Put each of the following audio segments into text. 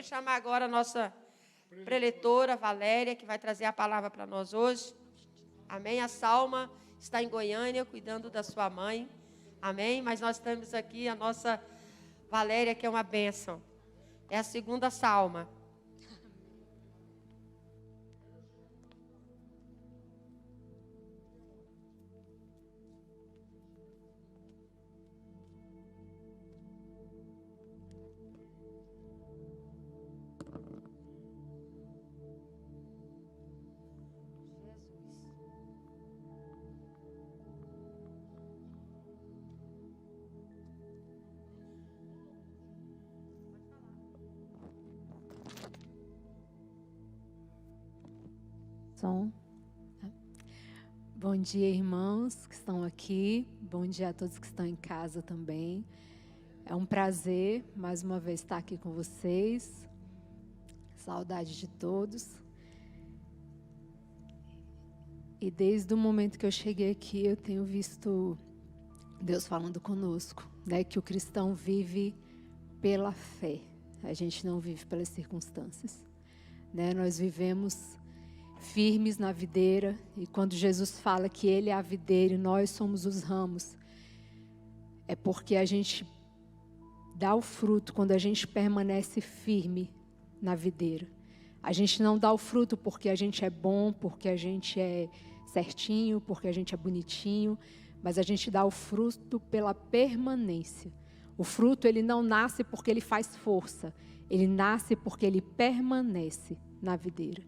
queria chamar agora a nossa preletora, Valéria, que vai trazer a palavra para nós hoje. Amém? A Salma está em Goiânia, cuidando da sua mãe. Amém? Mas nós temos aqui a nossa Valéria, que é uma bênção. É a segunda Salma. Som. Bom dia, irmãos que estão aqui. Bom dia a todos que estão em casa também. É um prazer, mais uma vez, estar aqui com vocês. Saudade de todos. E desde o momento que eu cheguei aqui, eu tenho visto Deus falando conosco, né? Que o cristão vive pela fé. A gente não vive pelas circunstâncias, né? Nós vivemos firmes na videira, e quando Jesus fala que Ele é a videira e nós somos os ramos, é porque a gente dá o fruto quando a gente permanece firme na videira. A gente não dá o fruto porque a gente é bom, porque a gente é certinho, porque a gente é bonitinho, mas a gente dá o fruto pela permanência. O fruto, ele não nasce porque ele faz força, ele nasce porque ele permanece na videira.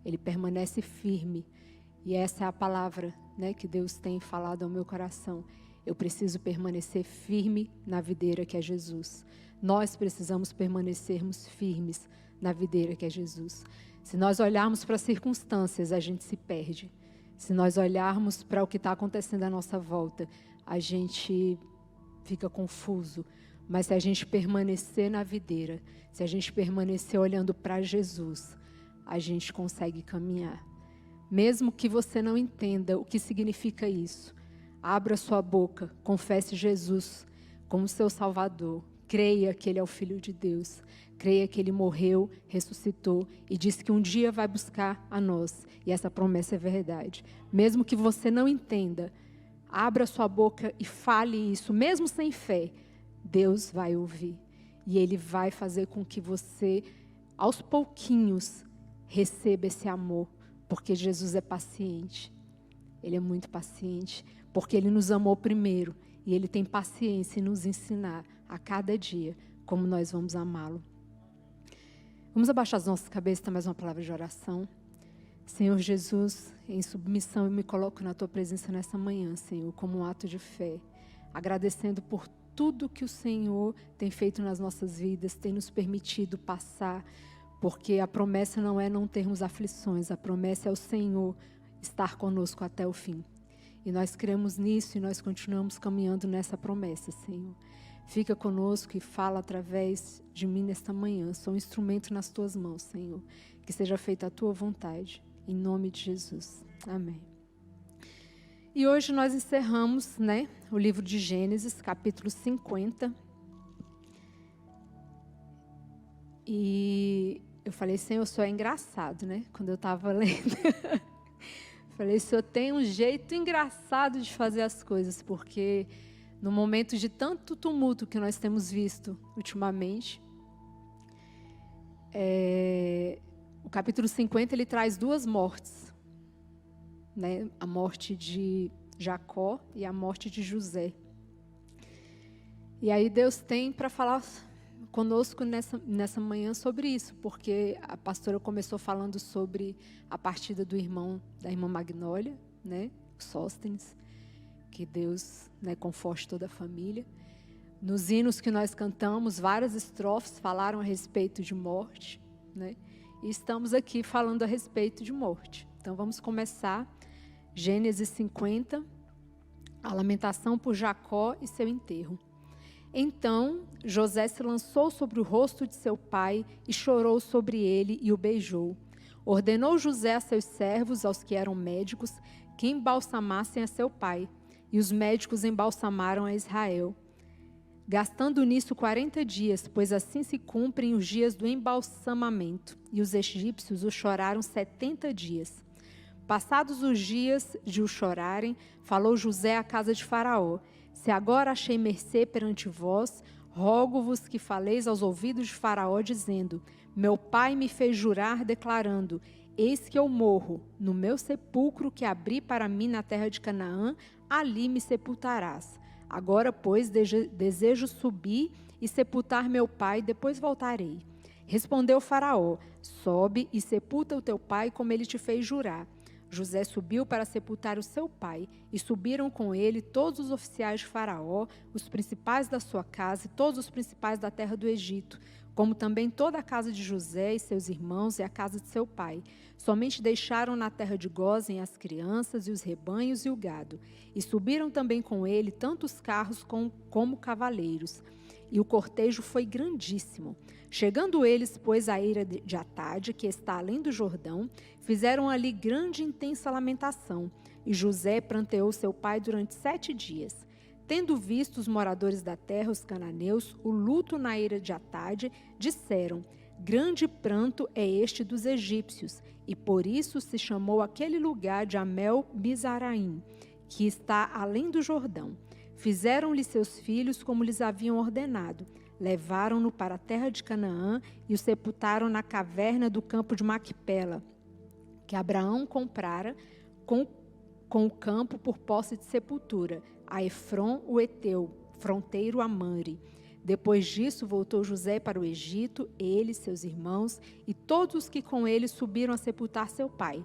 Ele permanece firme. E essa é a palavra, né, que Deus tem falado ao meu coração. Eu preciso permanecer firme na videira que é Jesus. Nós precisamos permanecermos firmes na videira que é Jesus. Se nós olharmos para as circunstâncias, a gente se perde. Se nós olharmos para o que está acontecendo à nossa volta, a gente fica confuso. Mas se a gente permanecer na videira, se a gente permanecer olhando para Jesus, a gente consegue caminhar. Mesmo que você não entenda o que significa isso, abra sua boca, confesse Jesus como seu Salvador. Creia que Ele é o Filho de Deus. Creia que Ele morreu, ressuscitou e disse que um dia vai buscar a nós. E essa promessa é verdade. Mesmo que você não entenda, abra sua boca e fale isso. Mesmo sem fé, Deus vai ouvir. E Ele vai fazer com que você, aos pouquinhos, receba esse amor, porque Jesus é paciente. Ele é muito paciente, porque Ele nos amou primeiro e Ele tem paciência em nos ensinar a cada dia como nós vamos amá-lo. Vamos abaixar as nossas cabeças, tá mais uma palavra de oração. Senhor Jesus, em submissão eu me coloco na Tua presença nessa manhã, Senhor, como um ato de fé, agradecendo por tudo que o Senhor tem feito nas nossas vidas, tem nos permitido passar, porque a promessa não é não termos aflições, a promessa é o Senhor estar conosco até o fim. E nós cremos nisso e nós continuamos caminhando nessa promessa, Senhor. Fica conosco e fala através de mim nesta manhã. Sou um instrumento nas Tuas mãos, Senhor. Que seja feita a Tua vontade, em nome de Jesus. Amém. E hoje nós encerramos, né, o livro de Gênesis, capítulo 50. E eu falei, Senhor, o Senhor é engraçado, né? Quando eu estava lendo. Falei, o Senhor tem um jeito engraçado de fazer as coisas, porque no momento de tanto tumulto que nós temos visto ultimamente, o capítulo 50, ele traz duas mortes, né? A morte de Jacó e a morte de José. E aí Deus tem para falar conosco nessa manhã sobre isso, porque a pastora começou falando sobre a partida da irmã Magnólia, né, Sóstenes, que Deus, né, conforte toda a família. Nos hinos que nós cantamos, várias estrofes falaram a respeito de morte, né, e estamos aqui falando a respeito de morte. Então vamos começar Gênesis 50, a lamentação por Jacó e seu enterro. Então José se lançou sobre o rosto de seu pai e chorou sobre ele e o beijou. Ordenou José a seus servos, aos que eram médicos, que embalsamassem a seu pai. E os médicos embalsamaram a Israel. gastando nisso 40 dias, pois assim se cumprem os dias do embalsamamento. E os egípcios o choraram 70 dias. Passados os dias de o chorarem, falou José à casa de Faraó: se agora achei mercê perante vós, rogo-vos que faleis aos ouvidos de Faraó, dizendo: meu pai me fez jurar, declarando: eis que eu morro, no meu sepulcro que abri para mim na terra de Canaã, ali me sepultarás. Agora, pois, desejo subir e sepultar meu pai, depois voltarei. Respondeu Faraó: sobe e sepulta o teu pai, como ele te fez jurar. José subiu para sepultar o seu pai, e subiram com ele todos os oficiais de Faraó, os principais da sua casa e todos os principais da terra do Egito, como também toda a casa de José e seus irmãos e a casa de seu pai. Somente deixaram na terra de Gósen as crianças e os rebanhos e o gado. E subiram também com ele tanto os carros como cavaleiros. E o cortejo foi grandíssimo. Chegando eles, pois, à eira de Atade, que está além do Jordão, fizeram ali grande e intensa lamentação. E José pranteou seu pai durante 7 dias. Tendo visto os moradores da terra, os cananeus, o luto na eira de Atade, disseram: grande pranto é este dos egípcios, e por isso se chamou aquele lugar de Amel-Mizaraim, que está além do Jordão. Fizeram-lhe seus filhos como lhes haviam ordenado. Levaram-no para a terra de Canaã e o sepultaram na caverna do campo de Macpela, que Abraão comprara com o campo por posse de sepultura, a Efron o Eteu, fronteiro a Mamre. Depois disso, voltou José para o Egito, ele, seus irmãos e todos os que com ele subiram a sepultar seu pai.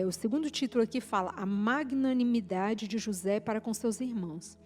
O segundo título aqui fala: a magnanimidade de José para com seus irmãos.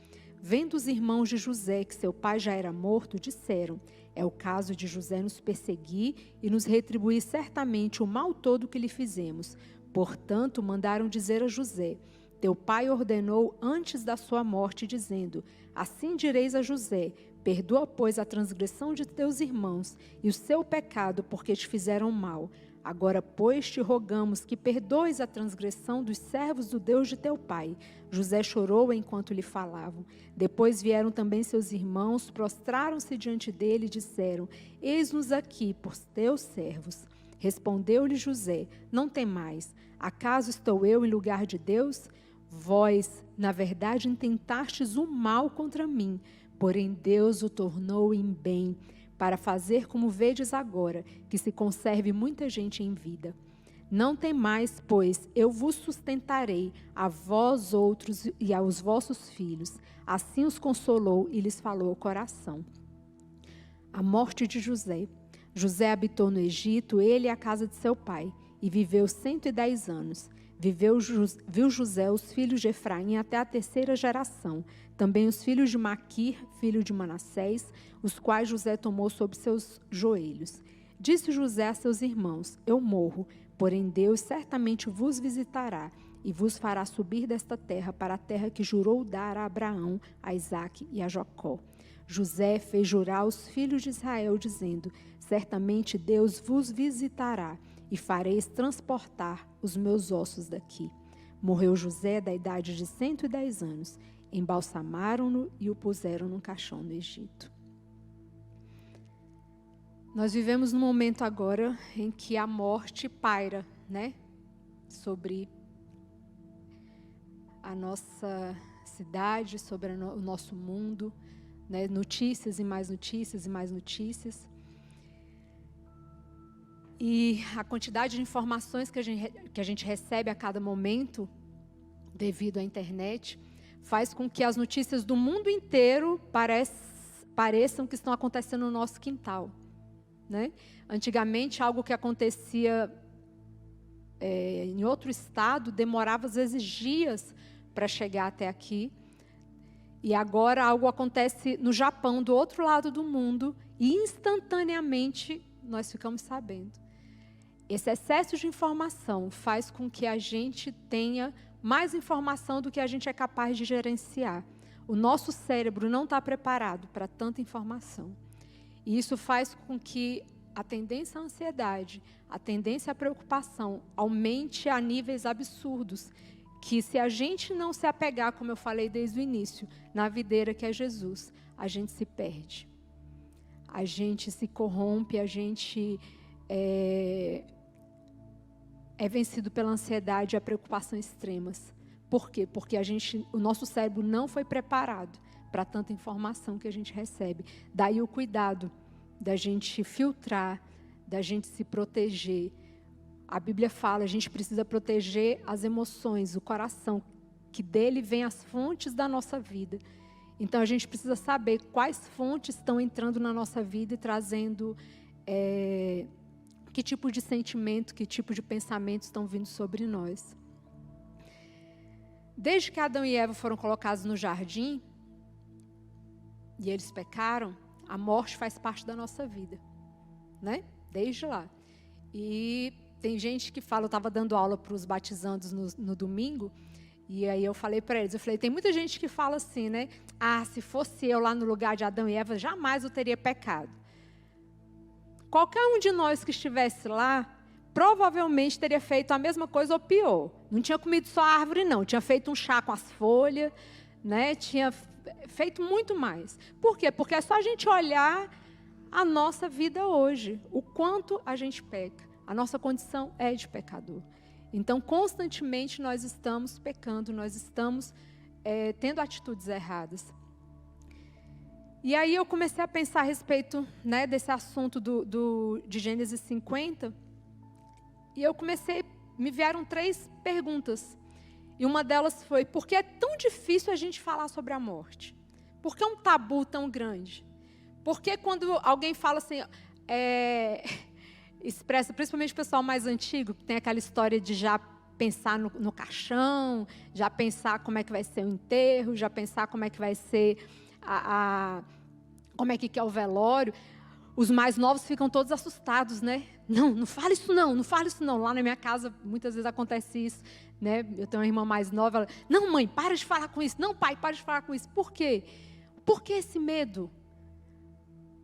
Vendo os irmãos de José que seu pai já era morto, disseram: é o caso de José nos perseguir e nos retribuir certamente o mal todo que lhe fizemos. Portanto, mandaram dizer a José: teu pai ordenou antes da sua morte, dizendo: assim direis a José: perdoa, pois, a transgressão de teus irmãos e o seu pecado, porque te fizeram mal. Agora, pois, te rogamos que perdoes a transgressão dos servos do Deus de teu pai. José chorou enquanto lhe falavam. Depois vieram também seus irmãos, prostraram-se diante dele e disseram: eis-nos aqui por teus servos. Respondeu-lhe José: não temais, acaso estou eu em lugar de Deus? Vós, na verdade, intentastes o mal contra mim, porém Deus o tornou em bem, para fazer como vedes agora, que se conserve muita gente em vida. Não temais, pois eu vos sustentarei, a vós outros e aos vossos filhos. Assim os consolou e lhes falou ao coração. A morte de José. José habitou no Egito, ele e a casa de seu pai, e viveu 110 anos. Viu José os filhos de Efraim até a 3ª geração, também os filhos de Maquir, filho de Manassés, os quais José tomou sob seus joelhos. Disse José a seus irmãos: eu morro, porém Deus certamente vos visitará e vos fará subir desta terra para a terra que jurou dar a Abraão, a Isaque e a Jacó. José fez jurar aos filhos de Israel, dizendo: certamente Deus vos visitará e fareis transportar os meus ossos daqui. Morreu José da idade de 110 anos. Embalsamaram-no e o puseram num caixão no Egito. Nós vivemos num momento agora em que a morte paira, né, sobre a nossa cidade, sobre o nosso mundo, né, notícias e mais notícias e mais notícias. E a quantidade de informações que a gente recebe a cada momento, devido à internet, faz com que as notícias do mundo inteiro pareçam que estão acontecendo no nosso quintal, né? Antigamente, algo que acontecia em outro estado demorava às vezes dias para chegar até aqui. E agora algo acontece no Japão, do outro lado do mundo, e instantaneamente nós ficamos sabendo. Esse excesso de informação faz com que a gente tenha mais informação do que a gente é capaz de gerenciar. O nosso cérebro não está preparado para tanta informação. E isso faz com que a tendência à ansiedade, a tendência à preocupação aumente a níveis absurdos, que se a gente não se apegar, como eu falei desde o início, na videira que é Jesus, a gente se perde. A gente se corrompe, a gente é vencido pela ansiedade e a preocupação extremas. Por quê? Porque o nosso cérebro não foi preparado para tanta informação que a gente recebe. Daí o cuidado da gente filtrar, da gente se proteger. A Bíblia fala, a gente precisa proteger as emoções, o coração, que dele vem as fontes da nossa vida. Então, a gente precisa saber quais fontes estão entrando na nossa vida e trazendo que tipo de sentimento, que tipo de pensamento estão vindo sobre nós. Desde que Adão e Eva foram colocados no jardim, e eles pecaram, a morte faz parte da nossa vida, né? Desde lá. E tem gente que fala, eu estava dando aula para os batizandos no domingo, e aí eu falei para eles, tem muita gente que fala assim, né? Ah, se fosse eu lá no lugar de Adão e Eva, jamais eu teria pecado. Qualquer um de nós que estivesse lá, provavelmente teria feito a mesma coisa ou pior. Não tinha comido só a árvore, não. Tinha feito um chá com as folhas, né? Tinha feito muito mais. Por quê? Porque é só a gente olhar a nossa vida hoje, o quanto a gente peca. A nossa condição é de pecador. Então, constantemente nós estamos pecando, nós estamos tendo atitudes erradas. E aí eu comecei a pensar a respeito, né, desse assunto de Gênesis 50, e eu me vieram 3 perguntas. E uma delas foi, por que é tão difícil a gente falar sobre a morte? Por que é um tabu tão grande? Porque quando alguém fala assim, expressa, principalmente o pessoal mais antigo, que tem aquela história de já pensar no caixão, já pensar como é que vai ser o enterro, já pensar como é que vai ser como é que é o velório. Os mais novos ficam todos assustados, né? Não fala isso não, não fala isso não. Lá na minha casa, muitas vezes acontece isso, né? Eu tenho uma irmã mais nova, ela, não mãe, para de falar com isso. Não pai, para de falar com isso. Por quê? Por que esse medo?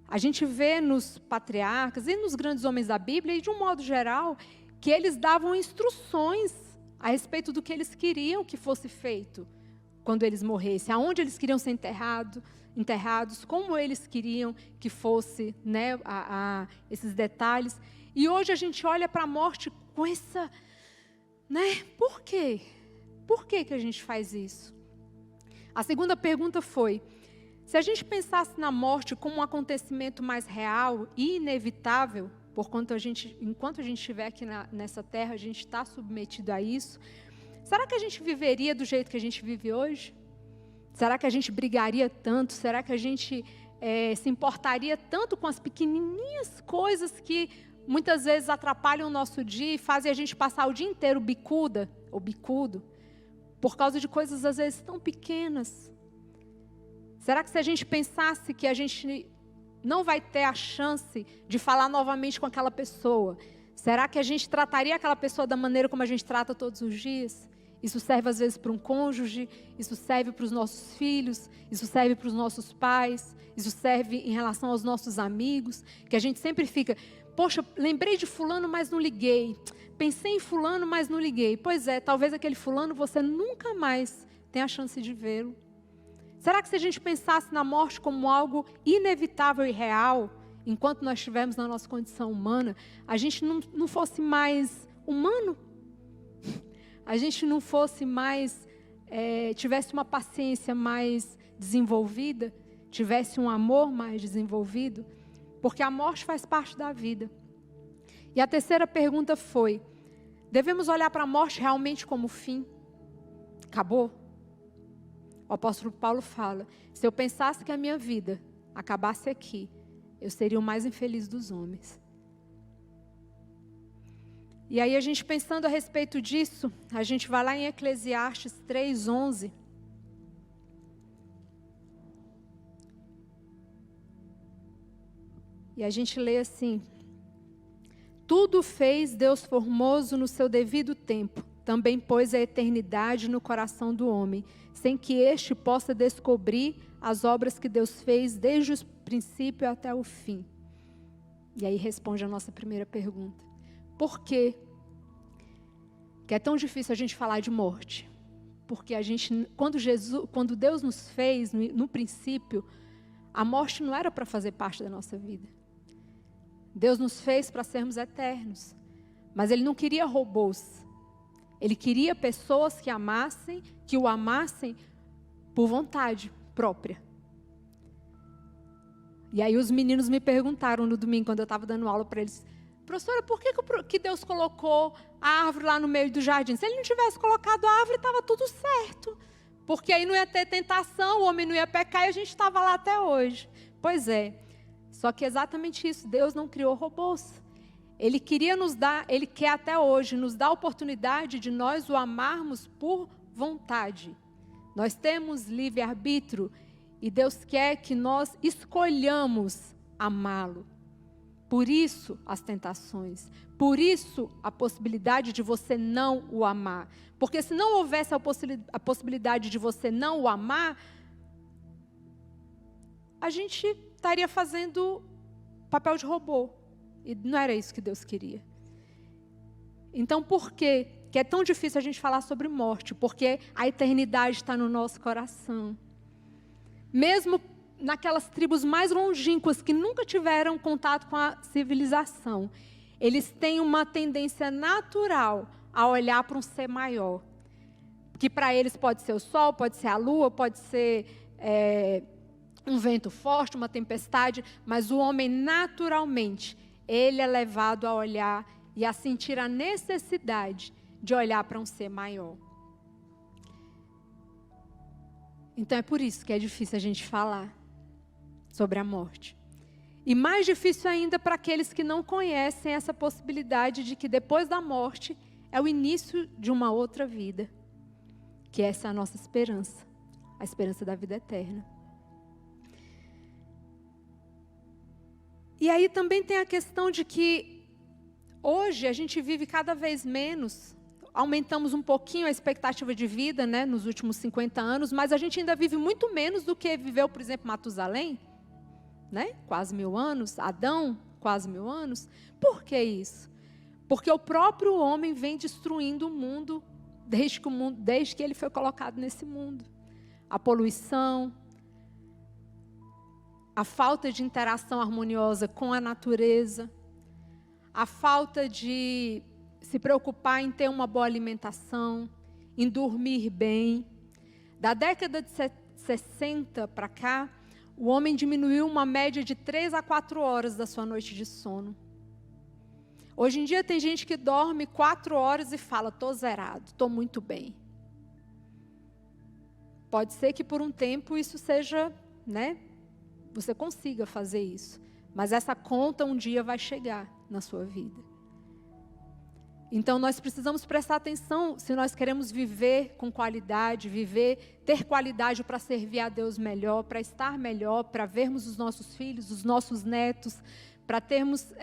A gente vê nos patriarcas e nos grandes homens da Bíblia, e de um modo geral, que eles davam instruções a respeito do que eles queriam que fosse feito quando eles morressem, aonde eles queriam ser enterrados, como eles queriam que fosse, né, esses detalhes. E hoje a gente olha para a morte com essa, né, por quê? Por que a gente faz isso? A segunda pergunta foi, se a gente pensasse na morte como um acontecimento mais real e inevitável, enquanto a gente estiver aqui nessa terra, a gente está submetido a isso, será que a gente viveria do jeito que a gente vive hoje? Será que a gente brigaria tanto? Será que a gente se importaria tanto com as pequenininhas coisas que muitas vezes atrapalham o nosso dia e fazem a gente passar o dia inteiro bicuda ou bicudo, por causa de coisas às vezes tão pequenas? Será que se a gente pensasse que a gente não vai ter a chance de falar novamente com aquela pessoa, será que a gente trataria aquela pessoa da maneira como a gente trata todos os dias? Isso serve às vezes para um cônjuge, isso serve para os nossos filhos, isso serve para os nossos pais, isso serve em relação aos nossos amigos, que a gente sempre fica, poxa, lembrei de fulano, mas não liguei. Pensei em fulano, mas não liguei. Pois é, talvez aquele fulano você nunca mais tenha a chance de vê-lo. Será que se a gente pensasse na morte como algo inevitável e real, enquanto nós estivermos na nossa condição humana, a gente não fosse mais humano? A gente não fosse mais, tivesse uma paciência mais desenvolvida, tivesse um amor mais desenvolvido? Porque a morte faz parte da vida. E a terceira pergunta foi, devemos olhar para a morte realmente como fim? Acabou? O apóstolo Paulo fala, se eu pensasse que a minha vida acabasse aqui, eu seria o mais infeliz dos homens. E aí a gente pensando a respeito disso, a gente vai lá em Eclesiastes 3:11. E a gente lê assim, tudo fez Deus formoso no seu devido tempo, também pôs a eternidade no coração do homem, sem que este possa descobrir as obras que Deus fez desde o princípio até o fim. E aí responde a nossa primeira pergunta. Por quê que é tão difícil a gente falar de morte? porque quando Deus nos fez, no princípio, a morte não era para fazer parte da nossa vida. Deus nos fez para sermos eternos, mas Ele não queria robôs. Ele queria pessoas que o amassem por vontade própria. E aí os meninos me perguntaram no domingo, quando eu estava dando aula para eles: professora, por que Deus colocou a árvore lá no meio do jardim? Se Ele não tivesse colocado a árvore, estava tudo certo. Porque aí não ia ter tentação, o homem não ia pecar e a gente estava lá até hoje. Pois é, só que é exatamente isso, Deus não criou robôs. Ele quer até hoje nos dar a oportunidade de nós o amarmos por vontade. Nós temos livre-arbítrio e Deus quer que nós escolhamos amá-lo. Por isso as tentações, por isso a possibilidade de você não o amar. Porque se não houvesse a possibilidade de você não o amar, a gente estaria fazendo papel de robô. E não era isso que Deus queria. Então, por que é tão difícil a gente falar sobre morte? Porque a eternidade está no nosso coração. Mesmo naquelas tribos mais longínquas que nunca tiveram contato com a civilização, eles têm uma tendência natural a olhar para um ser maior. Que para eles pode ser o sol, pode ser a lua, pode ser um vento forte, uma tempestade, mas o homem naturalmente, ele é levado a olhar e a sentir a necessidade de olhar para um ser maior. Então é por isso que é difícil a gente falar sobre a morte. E mais difícil ainda para aqueles que não conhecem essa possibilidade de que depois da morte é o início de uma outra vida. Que essa é a nossa esperança, a esperança da vida eterna. E aí também tem a questão de que hoje a gente vive cada vez menos, aumentamos um pouquinho a expectativa de vida, né, nos últimos 50 anos, mas a gente ainda vive muito menos do que viveu, por exemplo, Matusalém, né, quase 1000 anos, Adão, quase 1000 anos. Por que isso? Porque o próprio homem vem destruindo o mundo desde que ele foi colocado nesse mundo. A poluição, a falta de interação harmoniosa com a natureza, a falta de se preocupar em ter uma boa alimentação, em dormir bem. Da década de 60 para cá, o homem diminuiu uma média de 3 a 4 horas da sua noite de sono. Hoje em dia tem gente que dorme 4 horas e fala: estou zerado, estou muito bem. Pode ser que por um tempo isso seja, né? Você consiga fazer isso. Mas essa conta um dia vai chegar na sua vida. Então nós precisamos prestar atenção se nós queremos viver com qualidade, ter qualidade para servir a Deus melhor, para estar melhor, para vermos os nossos filhos, os nossos netos, para termos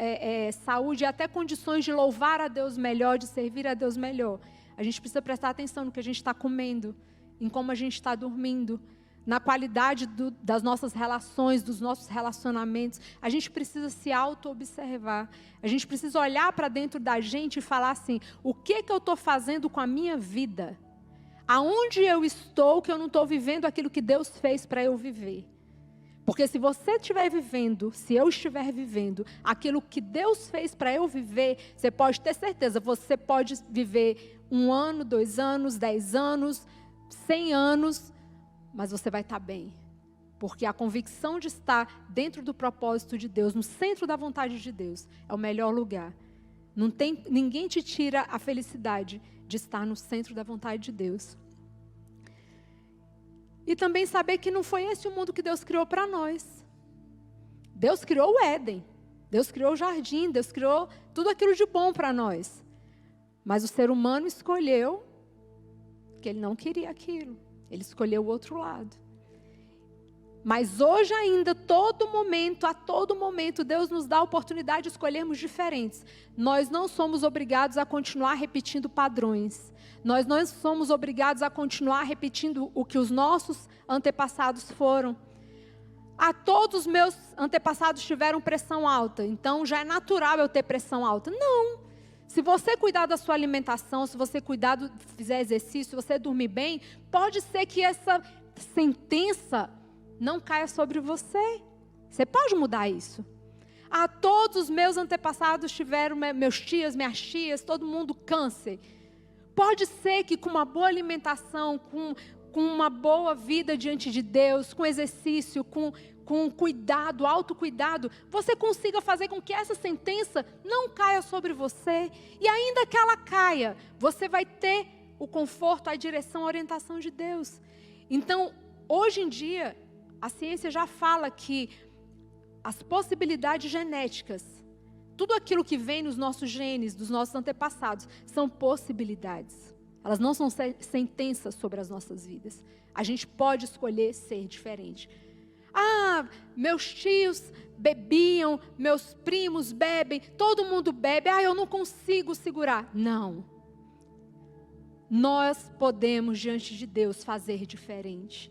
saúde e até condições de louvar a Deus melhor, de servir a Deus melhor. A gente precisa prestar atenção no que a gente está comendo, em como a gente está dormindo, na qualidade das nossas relações, dos nossos relacionamentos. A gente precisa se auto-observar. A gente precisa olhar para dentro da gente e falar assim: o que eu estou fazendo com a minha vida? Aonde eu estou que eu não estou vivendo aquilo que Deus fez para eu viver? Porque se você estiver vivendo, se eu estiver vivendo aquilo que Deus fez para eu viver, você pode ter certeza, você pode viver 1 ano, 2 anos, 10 anos, 100 anos, mas você vai estar bem. Porque a convicção de estar dentro do propósito de Deus, no centro da vontade de Deus, é o melhor lugar. Ninguém te tira a felicidade de estar no centro da vontade de Deus. E também saber que não foi esse o mundo que Deus criou para nós. Deus criou o Éden, Deus criou o jardim, Deus criou tudo aquilo de bom para nós. Mas o ser humano escolheu que ele não queria aquilo. Ele escolheu o outro lado. Mas hoje ainda, a todo momento, Deus nos dá a oportunidade de escolhermos diferentes. Nós não somos obrigados a continuar repetindo padrões. Nós não somos obrigados a continuar repetindo o que os nossos antepassados foram. Todos os meus antepassados tiveram pressão alta, então já é natural eu ter pressão alta. Não. Se você cuidar da sua alimentação, se você fizer exercício, se você dormir bem, pode ser que essa sentença não caia sobre você. Você pode mudar isso. Todos os meus antepassados tiveram, meus tios, minhas tias, todo mundo câncer. Pode ser que com uma boa alimentação, com uma boa vida diante de Deus, com exercício, com cuidado, autocuidado, você consiga fazer com que essa sentença não caia sobre você. E ainda que ela caia, você vai ter o conforto, a direção, a orientação de Deus. Então, hoje em dia, a ciência já fala que as possibilidades genéticas, tudo aquilo que vem nos nossos genes, dos nossos antepassados, são possibilidades. Elas não são sentenças sobre as nossas vidas. A gente pode escolher ser diferente. Meus tios bebiam, meus primos bebem, todo mundo bebe. Eu não consigo segurar. Não. Nós podemos, diante de Deus, fazer diferente.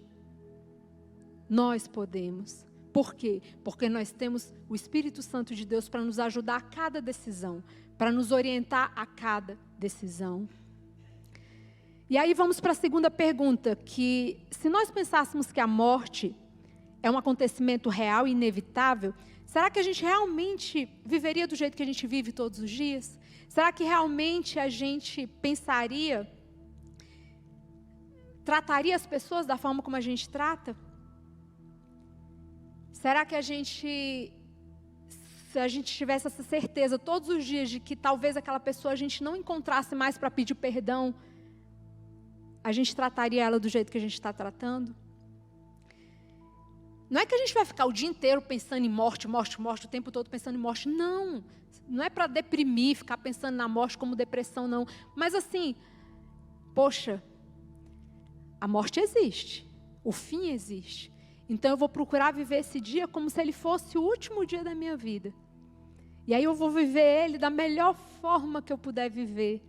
Nós podemos. Por quê? Porque nós temos o Espírito Santo de Deus para nos ajudar a cada decisão, para nos orientar a cada decisão. E aí vamos para a segunda pergunta, que se nós pensássemos que a morte é um acontecimento real e inevitável, será que a gente realmente viveria do jeito que a gente vive todos os dias? Será que realmente a gente trataria as pessoas da forma como a gente trata? Será que se a gente tivesse essa certeza todos os dias de que talvez aquela pessoa a gente não encontrasse mais para pedir perdão, a gente trataria ela do jeito que a gente está tratando? Não é que a gente vai ficar o dia inteiro pensando em morte, morte, morte, o tempo todo pensando em morte. Não, não é para deprimir, ficar pensando na morte como depressão, não. Mas assim, poxa, a morte existe, o fim existe. Então eu vou procurar viver esse dia como se ele fosse o último dia da minha vida. E aí eu vou viver ele da melhor forma que eu puder viver.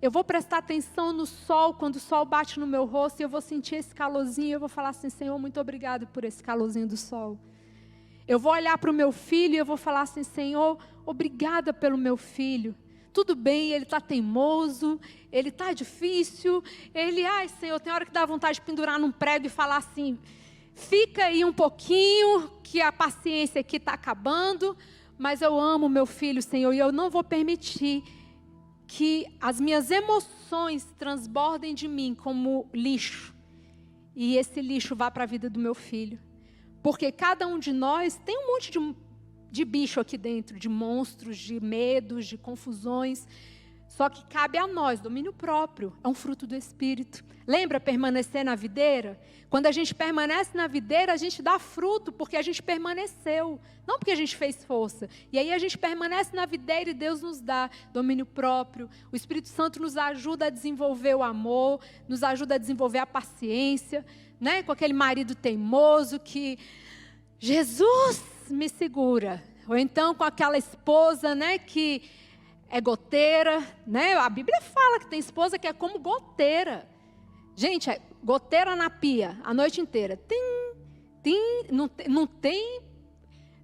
Eu vou prestar atenção no sol, quando o sol bate no meu rosto, e eu vou sentir esse calorzinho, e eu vou falar assim, Senhor, muito obrigado por esse calorzinho do sol. Eu vou olhar para o meu filho e eu vou falar assim, Senhor, obrigada pelo meu filho. Tudo bem, ele está teimoso, ele está difícil, Senhor, tem hora que dá vontade de pendurar num prego e falar assim, fica aí um pouquinho, que a paciência aqui está acabando, mas eu amo meu filho, Senhor, e eu não vou permitir que as minhas emoções transbordem de mim como lixo, e esse lixo vá para a vida do meu filho. Porque cada um de nós tem um monte de bicho aqui dentro, de monstros, de medos, de confusões. Só que cabe a nós, domínio próprio, é um fruto do Espírito. Lembra permanecer na videira? Quando a gente permanece na videira, a gente dá fruto, porque a gente permaneceu, não porque a gente fez força. E aí a gente permanece na videira e Deus nos dá domínio próprio. O Espírito Santo nos ajuda a desenvolver o amor, nos ajuda a desenvolver a paciência, né? Com aquele marido teimoso que, Jesus, me segura. Ou então com aquela esposa, né, que é goteira, né? A Bíblia fala que tem esposa que é como goteira. Gente, é goteira na pia a noite inteira.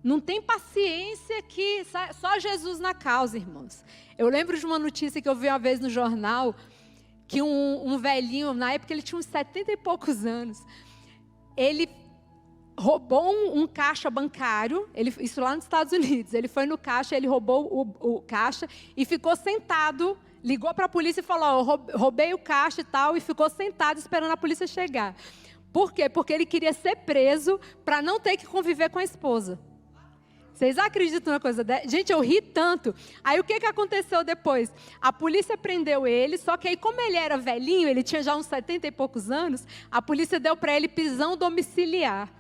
Não tem paciência que só Jesus na causa, irmãos. Eu lembro de uma notícia que eu vi uma vez no jornal, que um velhinho, na época ele tinha uns 70 e poucos anos, ele roubou um caixa bancário, isso lá nos Estados Unidos. Ele foi no caixa, ele roubou o caixa e ficou sentado, ligou para a polícia e falou, roubei o caixa e tal, e ficou sentado esperando a polícia chegar. Por quê? Porque ele queria ser preso para não ter que conviver com a esposa. Vocês acreditam numa coisa dessa? Gente, eu ri tanto. Aí o que aconteceu depois? A polícia prendeu ele, só que aí como ele era velhinho, ele tinha já uns 70 e poucos anos, a polícia deu para ele prisão domiciliar.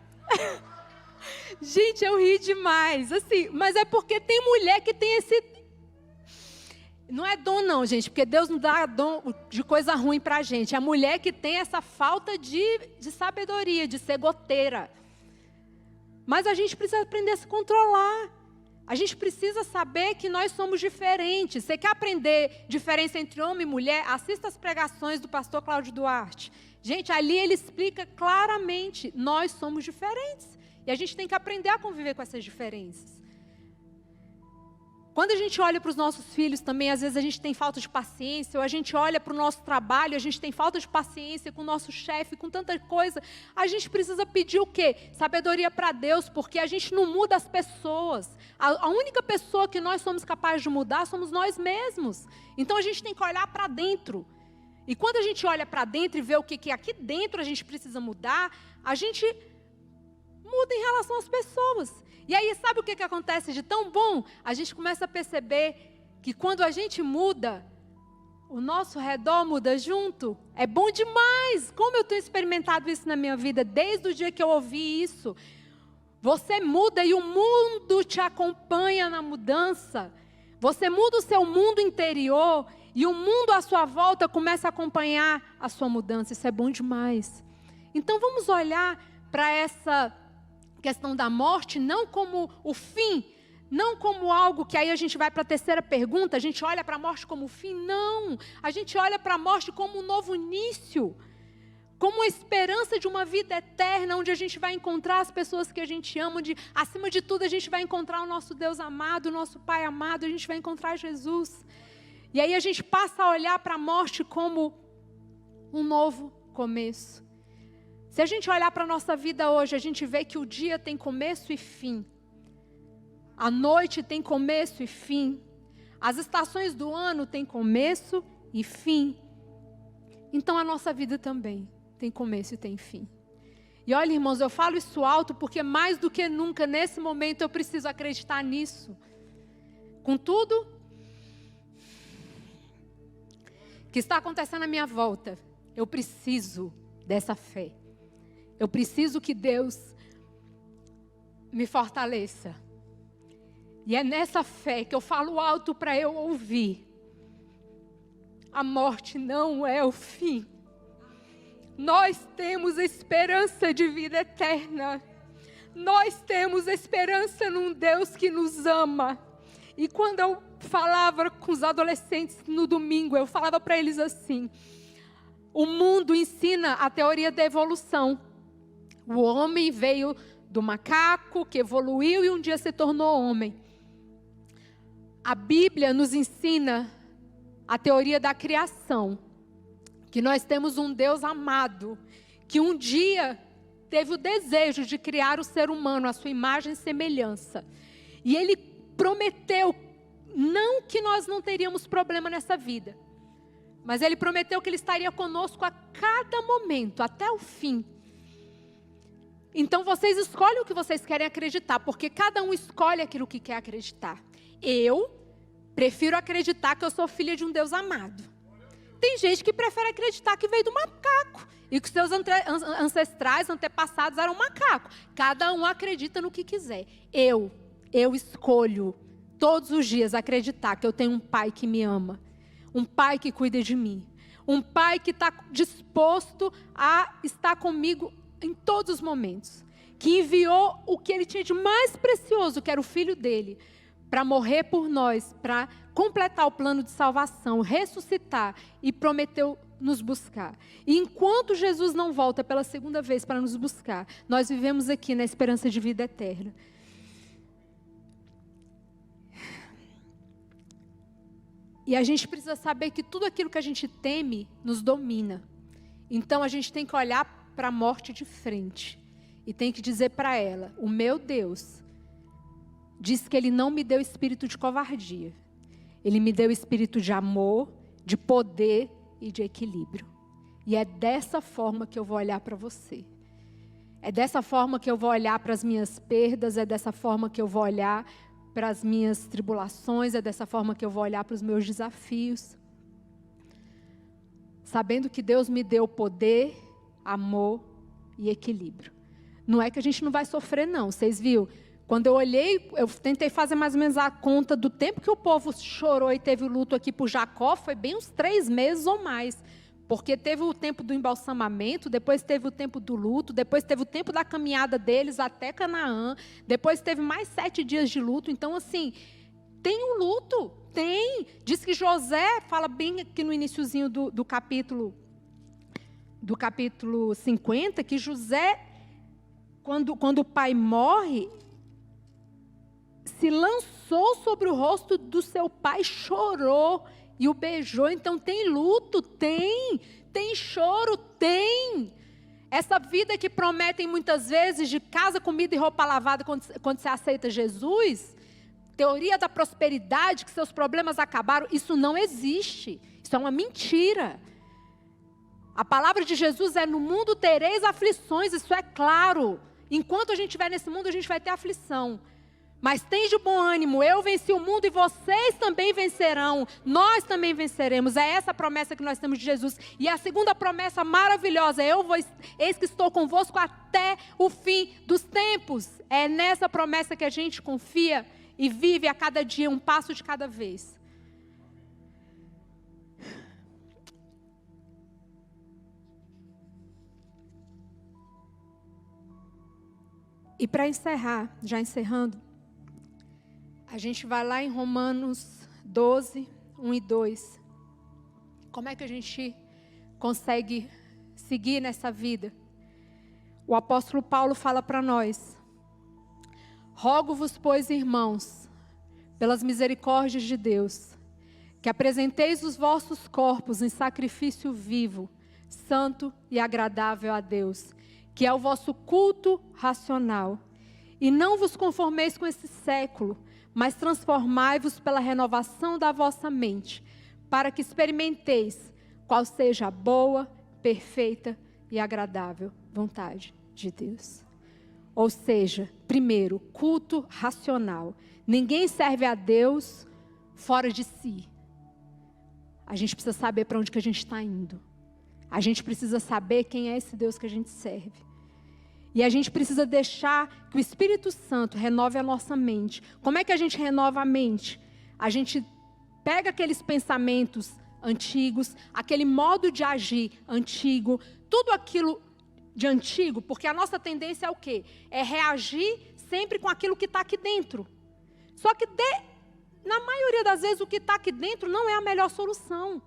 Gente, eu ri demais, assim, mas é porque tem mulher que tem esse... Não é dom não, gente, porque Deus não dá dom de coisa ruim pra gente. É a mulher que tem essa falta de sabedoria, de ser goteira. Mas a gente precisa aprender a se controlar. A gente precisa saber que nós somos diferentes. Você quer aprender diferença entre homem e mulher? Assista as pregações do pastor Cláudio Duarte. Gente, ali ele explica claramente, nós somos diferentes. E a gente tem que aprender a conviver com essas diferenças. Quando a gente olha para os nossos filhos também, às vezes a gente tem falta de paciência, ou a gente olha para o nosso trabalho, a gente tem falta de paciência com o nosso chefe, com tanta coisa. A gente precisa pedir o quê? Sabedoria para Deus, porque a gente não muda as pessoas. A única pessoa que nós somos capazes de mudar somos nós mesmos. Então a gente tem que olhar para dentro. E quando a gente olha para dentro e vê o que aqui dentro a gente precisa mudar, a gente muda em relação às pessoas. E aí, sabe o que acontece de tão bom? A gente começa a perceber que quando a gente muda, o nosso redor muda junto. É bom demais. Como eu tenho experimentado isso na minha vida, desde o dia que eu ouvi isso. Você muda e o mundo te acompanha na mudança. Você muda o seu mundo interior e o mundo à sua volta começa a acompanhar a sua mudança. Isso é bom demais. Então, vamos olhar para essa questão da morte, não como o fim, não como algo que aí a gente vai para a terceira pergunta, a gente olha para a morte como o fim, não. A gente olha para a morte como um novo início, como a esperança de uma vida eterna, onde a gente vai encontrar as pessoas que a gente ama, onde, acima de tudo, a gente vai encontrar o nosso Deus amado, o nosso Pai amado, a gente vai encontrar Jesus. E aí a gente passa a olhar para a morte como um novo começo. Se a gente olhar para a nossa vida hoje, a gente vê que o dia tem começo e fim. A noite tem começo e fim. As estações do ano têm começo e fim. Então a nossa vida também tem começo e tem fim. E olha, irmãos, eu falo isso alto porque mais do que nunca, nesse momento, eu preciso acreditar nisso. Contudo, o que está acontecendo à minha volta, eu preciso dessa fé. Eu preciso que Deus me fortaleça. E é nessa fé que eu falo alto para eu ouvir. A morte não é o fim. Nós temos esperança de vida eterna. Nós temos esperança num Deus que nos ama. E quando eu falava com os adolescentes no domingo, eu falava para eles assim: o mundo ensina a teoria da evolução. O homem veio do macaco, que evoluiu e um dia se tornou homem. A Bíblia nos ensina a teoria da criação. Que nós temos um Deus amado, que um dia teve o desejo de criar o ser humano à sua imagem e semelhança. E Ele prometeu, não que nós não teríamos problema nessa vida, mas Ele prometeu que Ele estaria conosco a cada momento, até o fim. Então vocês escolhem o que vocês querem acreditar, porque cada um escolhe aquilo que quer acreditar. Eu prefiro acreditar que eu sou filha de um Deus amado. Tem gente que prefere acreditar que veio do macaco e que seus ancestrais, antepassados eram macaco. Cada um acredita no que quiser. Eu escolho todos os dias acreditar que eu tenho um pai que me ama, um pai que cuida de mim, um pai que está disposto a estar comigo em todos os momentos, que enviou o que Ele tinha de mais precioso, que era o Filho dEle, para morrer por nós, para completar o plano de salvação, ressuscitar e prometeu nos buscar. E enquanto Jesus não volta pela segunda vez para nos buscar, nós vivemos aqui na esperança de vida eterna. E a gente precisa saber que tudo aquilo que a gente teme nos domina. Então a gente tem que olhar para a morte de frente e tem que dizer para ela: o meu Deus diz que Ele não me deu espírito de covardia. Ele me deu espírito de amor, de poder e de equilíbrio. E é dessa forma que eu vou olhar para você. É dessa forma que eu vou olhar para as minhas perdas, é dessa forma que eu vou olhar para as minhas tribulações, é dessa forma que eu vou olhar para os meus desafios. Sabendo que Deus me deu poder, amor e equilíbrio. Não é que a gente não vai sofrer, não. Vocês viram? Quando eu olhei, eu tentei fazer mais ou menos a conta do tempo que o povo chorou e teve o luto aqui por Jacó, foi bem uns 3 meses ou mais. Porque teve o tempo do embalsamamento, depois teve o tempo do luto, depois teve o tempo da caminhada deles até Canaã, depois teve mais 7 dias de luto. Então, assim, tem um luto, tem. Diz que José, fala bem aqui no iniciozinho do capítulo 50, que José, quando o pai morre, se lançou sobre o rosto do seu pai, chorou e o beijou. Então tem luto, tem choro, tem. Essa vida que prometem muitas vezes de casa, comida e roupa lavada quando você aceita Jesus, teoria da prosperidade, que seus problemas acabaram, isso não existe. Isso é uma mentira. A palavra de Jesus é: no mundo tereis aflições, isso é claro. Enquanto a gente estiver nesse mundo, a gente vai ter aflição. Mas tem de bom ânimo, eu venci o mundo e vocês também vencerão. Nós também venceremos. É essa a promessa que nós temos de Jesus. E a segunda promessa maravilhosa: eis que estou convosco até o fim dos tempos. É nessa promessa que a gente confia e vive a cada dia, um passo de cada vez. E para encerrar, já encerrando, a gente vai lá em Romanos 12, 1 e 2. Como é que a gente consegue seguir nessa vida? O apóstolo Paulo fala para nós: rogo-vos, pois, irmãos, pelas misericórdias de Deus, que apresenteis os vossos corpos em sacrifício vivo, santo e agradável a Deus, que é o vosso culto racional. E não vos conformeis com esse século, mas transformai-vos pela renovação da vossa mente, para que experimenteis qual seja a boa, perfeita e agradável vontade de Deus. Ou seja, primeiro, culto racional. Ninguém serve a Deus fora de si. A gente precisa saber para onde que a gente está indo. A gente precisa saber quem é esse Deus que a gente serve. E a gente precisa deixar que o Espírito Santo renove a nossa mente. Como é que a gente renova a mente? A gente pega aqueles pensamentos antigos, aquele modo de agir antigo, tudo aquilo de antigo, porque a nossa tendência é o quê? É reagir sempre com aquilo que está aqui dentro. Só que na maioria das vezes o que está aqui dentro não é a melhor solução.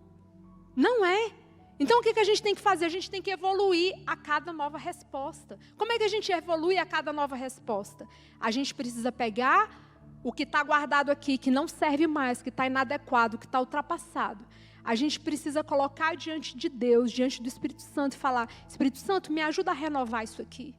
Não é. Então o que a gente tem que fazer? A gente tem que evoluir a cada nova resposta. Como é que a gente evolui a cada nova resposta? A gente precisa pegar o que está guardado aqui, que não serve mais, que está inadequado, que está ultrapassado. A gente precisa colocar diante de Deus, diante do Espírito Santo e falar: Espírito Santo, me ajuda a renovar isso aqui.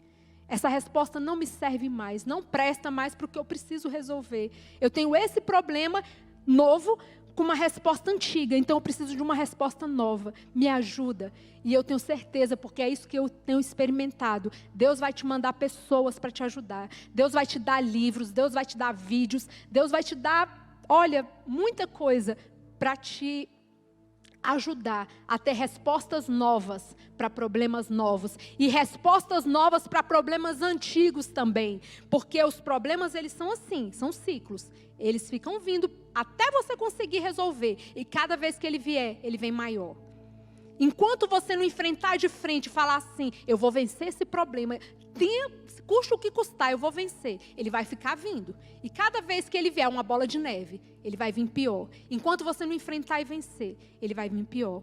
Essa resposta não me serve mais, não presta mais para o que eu preciso resolver. Eu tenho esse problema novo com uma resposta antiga, então eu preciso de uma resposta nova. Me ajuda. E eu tenho certeza, porque é isso que eu tenho experimentado. Deus vai te mandar pessoas para te ajudar. Deus vai te dar livros, Deus vai te dar vídeos, Deus vai te dar, olha, muita coisa para te ajudar a ter respostas novas para problemas novos e respostas novas para problemas antigos também, porque os problemas, eles são assim, são ciclos, eles ficam vindo até você conseguir resolver, e cada vez que ele vier, ele vem maior. Enquanto você não enfrentar de frente e falar assim: eu vou vencer esse problema, custa o que custar, eu vou vencer, ele vai ficar vindo. E cada vez que ele vier uma bola de neve, ele vai vir pior. Enquanto você não enfrentar e vencer, ele vai vir pior.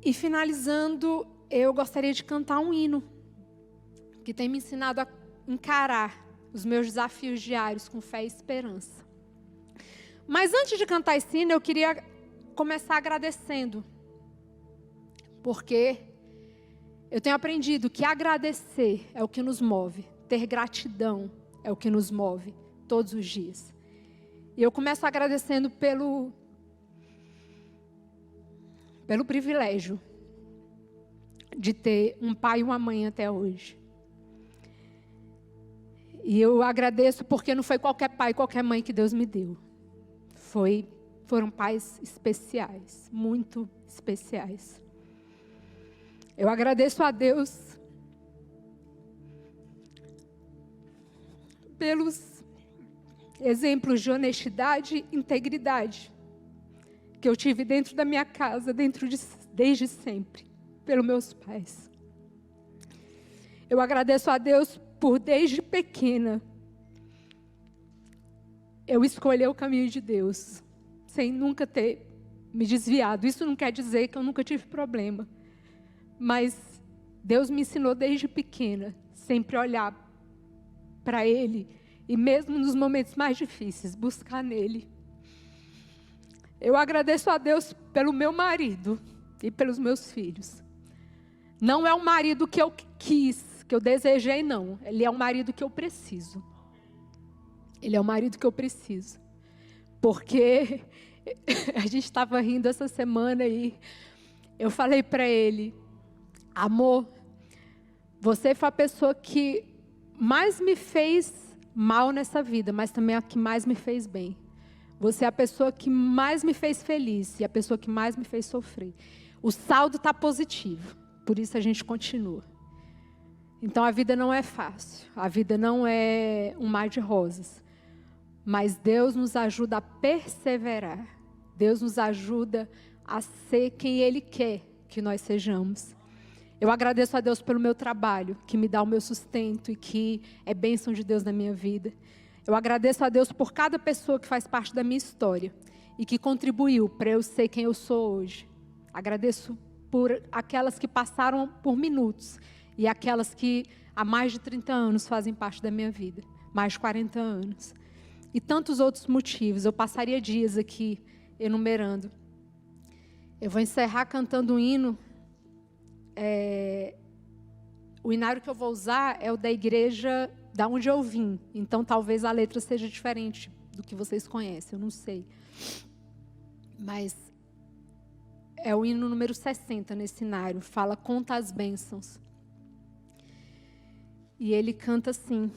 E finalizando, eu gostaria de cantar um hino que tem me ensinado a encarar os meus desafios diários com fé e esperança. Mas antes de cantar esse hino, eu queria começar agradecendo. Porque eu tenho aprendido que agradecer é o que nos move. Ter gratidão é o que nos move todos os dias. E eu começo agradecendo pelo privilégio de ter um pai e uma mãe até hoje. E eu agradeço porque não foi qualquer pai e qualquer mãe que Deus me deu. Foram pais especiais, muito especiais. Eu agradeço a Deus pelos exemplos de honestidade e integridade que eu tive dentro da minha casa, desde sempre, pelos meus pais. Eu agradeço a Deus por, desde pequena, eu escolher o caminho de Deus, sem nunca ter me desviado. Isso não quer dizer que eu nunca tive problema. Mas Deus me ensinou desde pequena, sempre olhar para Ele e mesmo nos momentos mais difíceis, buscar nele. Eu agradeço a Deus pelo meu marido e pelos meus filhos. Não é um marido que eu quis, que eu desejei, não. Ele é um marido que eu preciso. Ele é o marido que eu preciso. Porque a gente estava rindo essa semana e eu falei para ele: amor, você foi a pessoa que mais me fez mal nessa vida, mas também a que mais me fez bem. Você é a pessoa que mais me fez feliz e a pessoa que mais me fez sofrer. O saldo está positivo, por isso a gente continua. Então a vida não é fácil, a vida não é um mar de rosas. Mas Deus nos ajuda a perseverar. Deus nos ajuda a ser quem Ele quer que nós sejamos. Eu agradeço a Deus pelo meu trabalho, que me dá o meu sustento e que é bênção de Deus na minha vida. Eu agradeço a Deus por cada pessoa que faz parte da minha história e que contribuiu para eu ser quem eu sou hoje. Agradeço por aquelas que passaram por minutos e aquelas que há mais de 30 anos fazem parte da minha vida, mais de 40 anos. E tantos outros motivos, eu passaria dias aqui enumerando. Eu vou encerrar cantando um hino. O hinário que eu vou usar é o da igreja da onde eu vim. Então, talvez a letra seja diferente do que vocês conhecem, eu não sei. Mas é o hino número 60 nesse hinário. Fala, conta as bênçãos. E ele canta assim: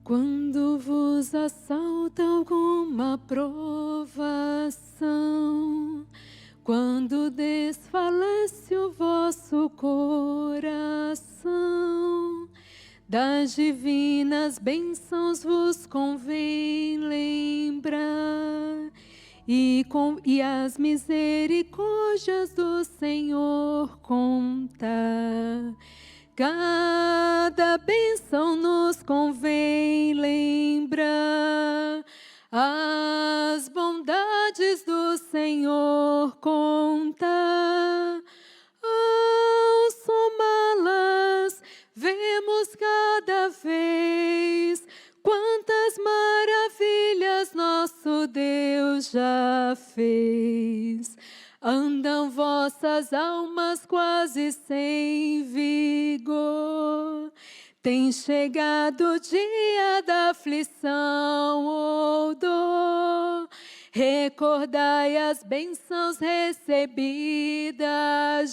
quando vos assalta alguma provação, quando desfalece o vosso coração, das divinas bênçãos vos convém lembrar, e as misericórdias do Senhor contar. Cada bênção nos convém lembrar, as bondades do Senhor contar. Ao somá-las, vemos cada vez quantas maravilhas nosso Deus já fez. Andam vossas almas quase sem vigor. Tem chegado o dia da aflição ou dor. Recordai as bênçãos recebidas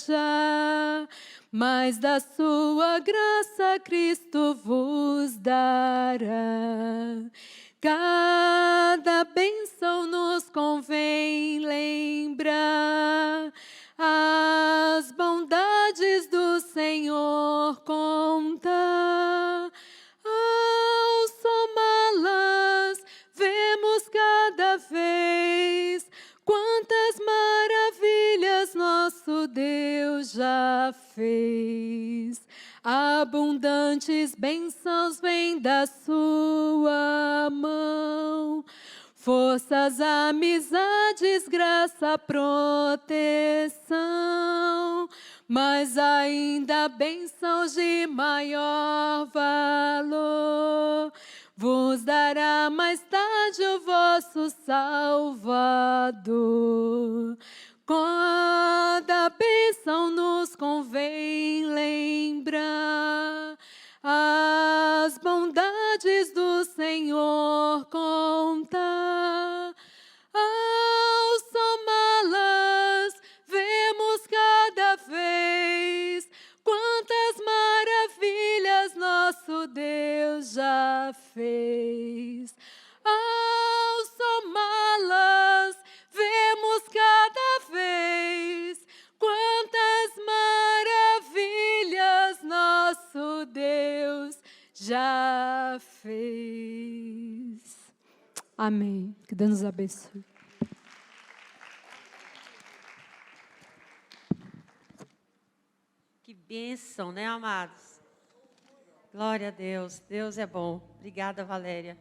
já, mas da sua graça Cristo vos dará. Cada bênção nos convém lembrar, as bondades do Senhor contar. Ao somá-las, vemos cada vez quantas maravilhas nosso Deus já fez. Abundantes bênçãos vêm da sua mão, forças, amizades, graça, proteção, mas ainda bênçãos de maior valor vos dará mais tarde o vosso Salvador. Cada bênção nos convém lembrar, as bondades do Senhor contar. Ao somá-las, vemos cada vez quantas maravilhas nosso Deus já fez. Ao somá-las, vemos cada vez quantas maravilhas nosso Deus já fez. Amém. Que Deus nos abençoe. Que bênção, né, amados? Glória a Deus. Deus é bom. Obrigada, Valéria.